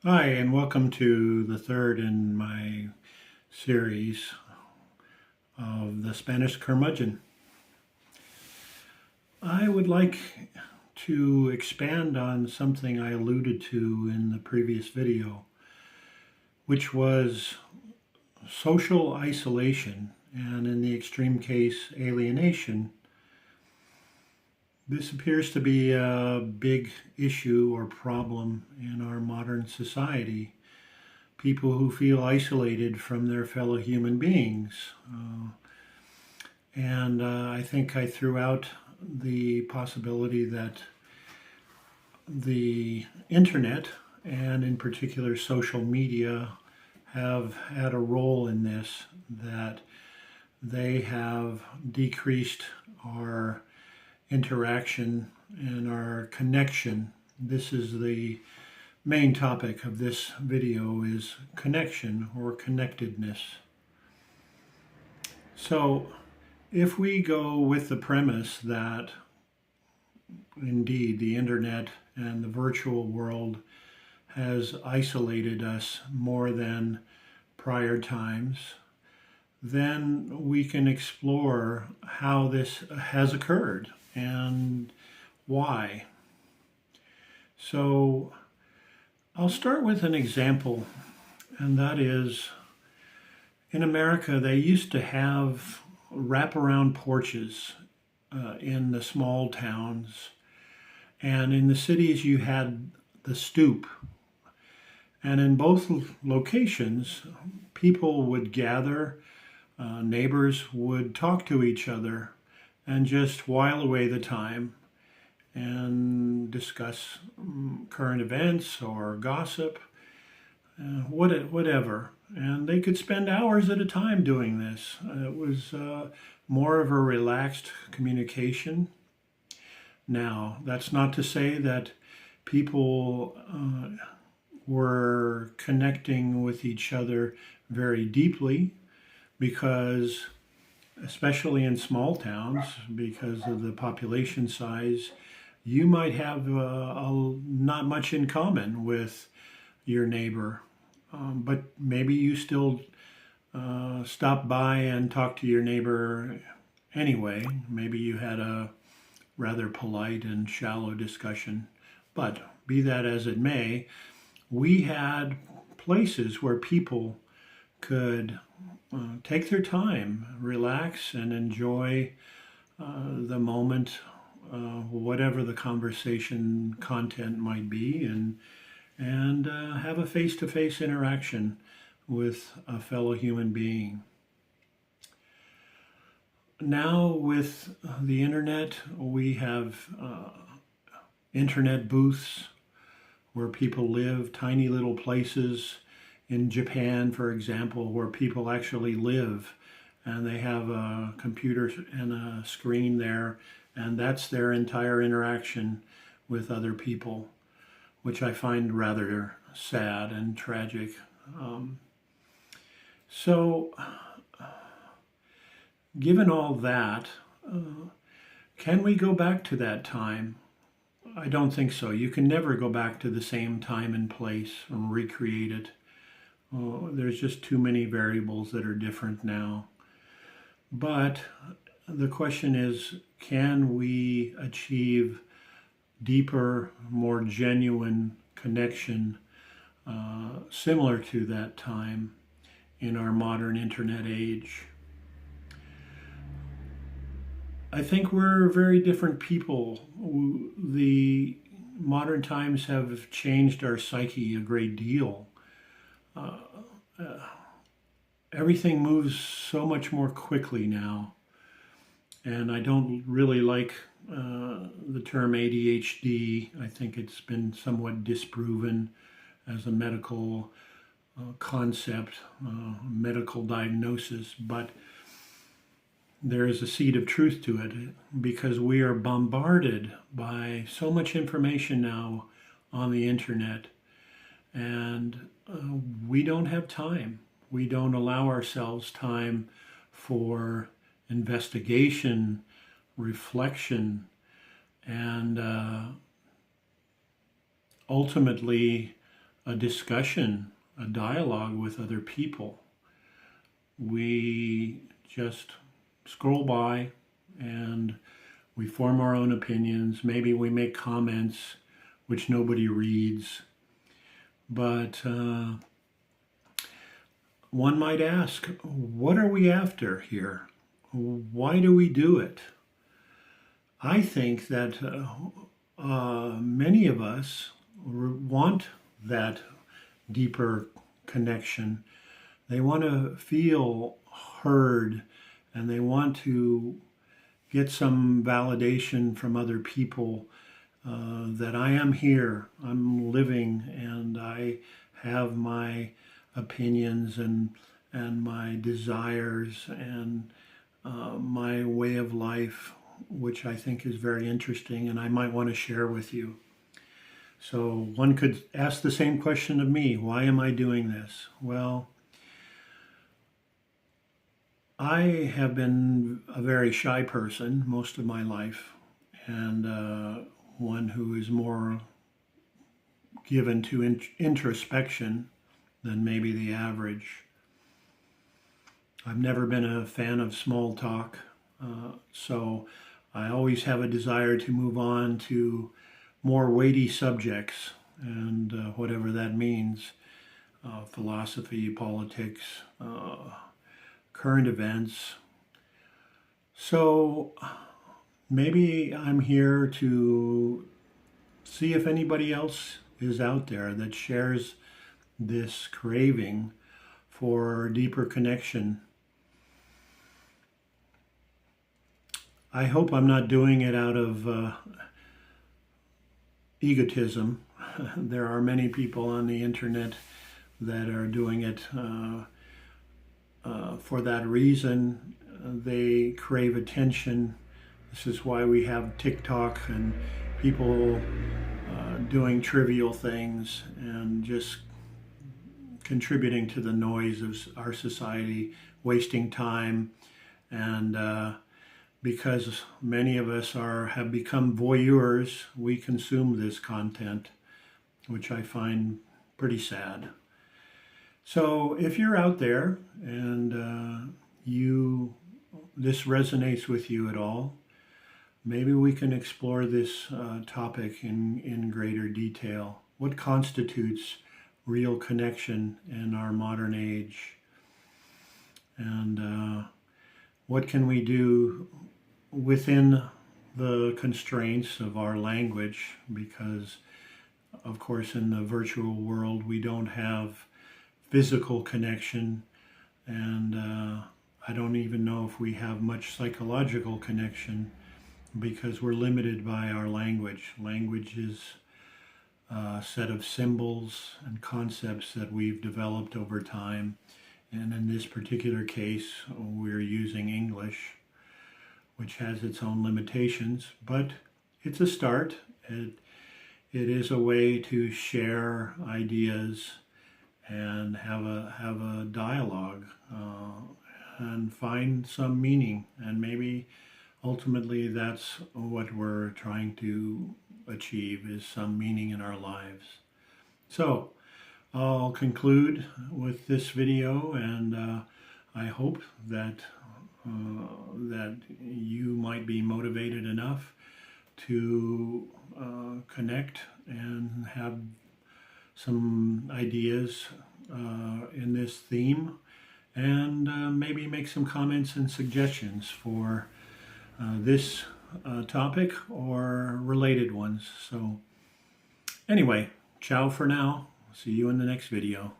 Hi, and welcome to the third in my series of the Spanish Curmudgeon. I would like to expand on something I alluded to in the previous video, which was social isolation, and in the extreme case, alienation. This appears to be a big issue or problem in our modern society. People who feel isolated from their fellow human beings. And I think I threw out the possibility that the internet, and in particular social media, have had a role in this, that they have decreased our interaction and our connection. This is the main topic of this video, is connection or connectedness. So if we go with the premise that indeed the internet and the virtual world has isolated us more than prior times, then we can explore how this has occurred and why. So I'll start with an example, and that is in America, they used to have wraparound porches in the small towns, and in the cities, you had the stoop. And in both locations, people would gather, neighbors would talk to each other and just while away the time and discuss current events or gossip, whatever. And they could spend hours at a time doing this. It was more of a relaxed communication. Now, that's not to say that people were connecting with each other very deeply, because especially in small towns, because of the population size, you might have not much in common with your neighbor, but maybe you still stop by and talk to your neighbor anyway. Maybe you had a rather polite and shallow discussion. But be that as it may, we had places where people could take their time, relax, and enjoy the moment, whatever the conversation content might be, and have a face-to-face interaction with a fellow human being. Now with the internet, we have internet booths where people live, tiny little places. In Japan, for example, where people actually live, and they have a computer and a screen there, and that's their entire interaction with other people, which I find rather sad and tragic. So, given all that, can we go back to that time? I don't think so. You can never go back to the same time and place and recreate it. There's just too many variables that are different now. But the question is, can we achieve deeper, more genuine connection similar to that time in our modern internet age? I think we're very different people. The modern times have changed our psyche a great deal. Everything moves so much more quickly now, and I don't really like the term ADHD. I think it's been somewhat disproven as a medical concept, medical diagnosis, but there is a seed of truth to it, because we are bombarded by so much information now on the internet, and we don't have time. We don't allow ourselves time for investigation, reflection, and ultimately a discussion, a dialogue with other people. We just scroll by and we form our own opinions. Maybe we make comments which nobody reads. But one might ask, what are we after here? Why do we do it? I think that many of us want that deeper connection. They want to feel heard, and they want to get some validation from other people that I am here, I'm living, and I have my opinions and my desires and my way of life, which I think is very interesting and I might want to share with you. So one could ask the same question of me, why am I doing this? Well, I have been a very shy person most of my life, and one who is more given to introspection than maybe the average. I've never been a fan of small talk, so I always have a desire to move on to more weighty subjects, and whatever that means, philosophy, politics, current events. So maybe I'm here to see if anybody else is out there that shares this craving for deeper connection. I hope I'm not doing it out of egotism. There are many people on the internet that are doing it for that reason. They crave attention. This is why we have TikTok and people doing trivial things and just contributing to the noise of our society, wasting time. And because many of us have become voyeurs, we consume this content, which I find pretty sad. So if you're out there and this resonates with you at all, maybe we can explore this topic in greater detail. What constitutes real connection in our modern age? And what can we do within the constraints of our language? Because, of course, in the virtual world, we don't have physical connection, and I don't even know if we have much psychological connection, because we're limited by our language. Language is a set of symbols and concepts that we've developed over time. And in this particular case, we're using English, which has its own limitations, but it's a start. It is a way to share ideas and have a dialogue and find some meaning, and maybe ultimately that's what we're trying to achieve, is some meaning in our lives. So I'll conclude with this video, and I hope that you might be motivated enough to connect and have some ideas in this theme, and maybe make some comments and suggestions for this topic or related ones. So anyway, ciao for now. See you in the next video.